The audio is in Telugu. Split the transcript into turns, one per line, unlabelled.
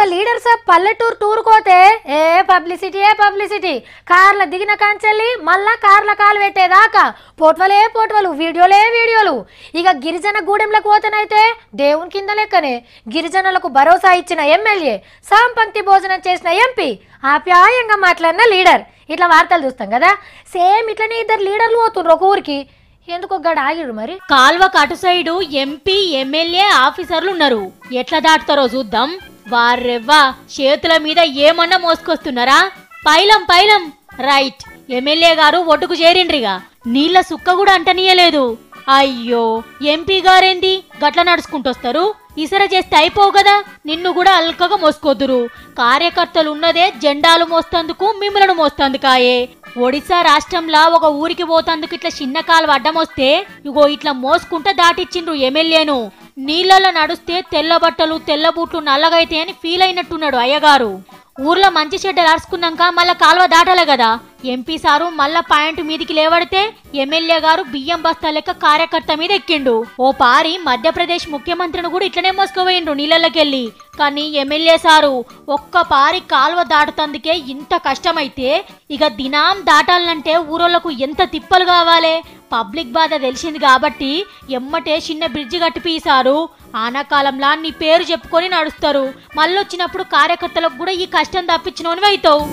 లీడర్స్ పల్లెటూరు టూర్ కోతే పబ్లిసిటీ కార్ల దిగిన కాంచెల్లి మళ్ళా కార్ల కాలు పెట్టేదాకా పోట్వలు వీడియోలు ఇక గిరిజన గూడెంలకు పోతేనైతే దేవుని కింద లెక్కనే గిరిజనులకు భరోసా ఇచ్చిన ఎమ్మెల్యే సాంపంక్తి భోజనం చేసిన ఎంపీ ఆప్యాయంగా మాట్లాడిన లీడర్ ఇట్లా వార్తలు చూస్తాం కదా సేమ్ ఇట్లనే ఇద్దరు లీడర్లు పోతుండ్రు ఒక ఊరికి ఎందుకు గడ ఆగిరు మరి
కాల్వకు అటు సైడు ఎంపీ ఎమ్మెల్యే ఆఫీసర్లు ఉన్నారు ఎట్లా దాటుతారో చూద్దాం వారెవ్వా చేతుల మీద ఏమన్నా మోసుకొస్తున్నారా పైలం రైట్ ఎమ్మెల్యే గారు ఒడ్డుకు చేరిండ్రిగా నీళ్ల సుక్క కూడా అంటనీయలేదు అయ్యో ఎంపీ గారేంది గట్ల నడుచుకుంటొస్తారు ఇసర చేస్తే అయిపోవు కదా నిన్ను కూడా అల్కగా మోసుకోద్దురు కార్యకర్తలు ఉన్నదే జెండాలు మోస్తందుకు మిమ్మలను మోస్తందుకాయే ఒడిశా రాష్ట్రంలో ఒక ఊరికి పోతందుకు ఇట్లా చిన్న కాలు అడ్డమొస్తే ఇగో ఇట్లా మోసుకుంటా దాటిచ్చిండ్రు ఎమ్మెల్యేను నీళ్లలో నడుస్తే తెల్ల బట్టలు తెల్ల బూట్లు నల్లగైతే అని ఫీల్ అయినట్టున్నాడు అయ్యగారు ఊర్లో మంచి చెడ్డలు అరుచుకున్నాక మళ్ళా కాలువ దాటాలి కదా ఎంపీ సారు మళ్ళా పాయింట్ మీదికి లేవడితే ఎమ్మెల్యే గారు బియ్యం బస్తా లెక్క కార్యకర్త మీద ఎక్కిండు ఓ పారి మధ్యప్రదేశ్ ముఖ్యమంత్రిని కూడా ఇట్లనే మోసుకుపోయిండు నీళ్ళకెళ్ళి కానీ ఎమ్మెల్యే సారు ఒక్క పారి కాలువ దాటుతందుకే ఇంత కష్టమైతే ఇక దినాం దాటాలంటే ఊరోళ్లకు ఎంత తిప్పలు కావాలి పబ్లిక్ బాధ తెలిసింది కాబట్టి ఎమ్మటే చిన్న బ్రిడ్జి కట్టిపీసారు ఆనాకాలంలా నీ పేరు చెప్పుకొని నడుస్తారు మళ్ళొచ్చినప్పుడు కార్యకర్తలకు కూడా ఈ కష్టం తప్పించినోనివి అవుతావు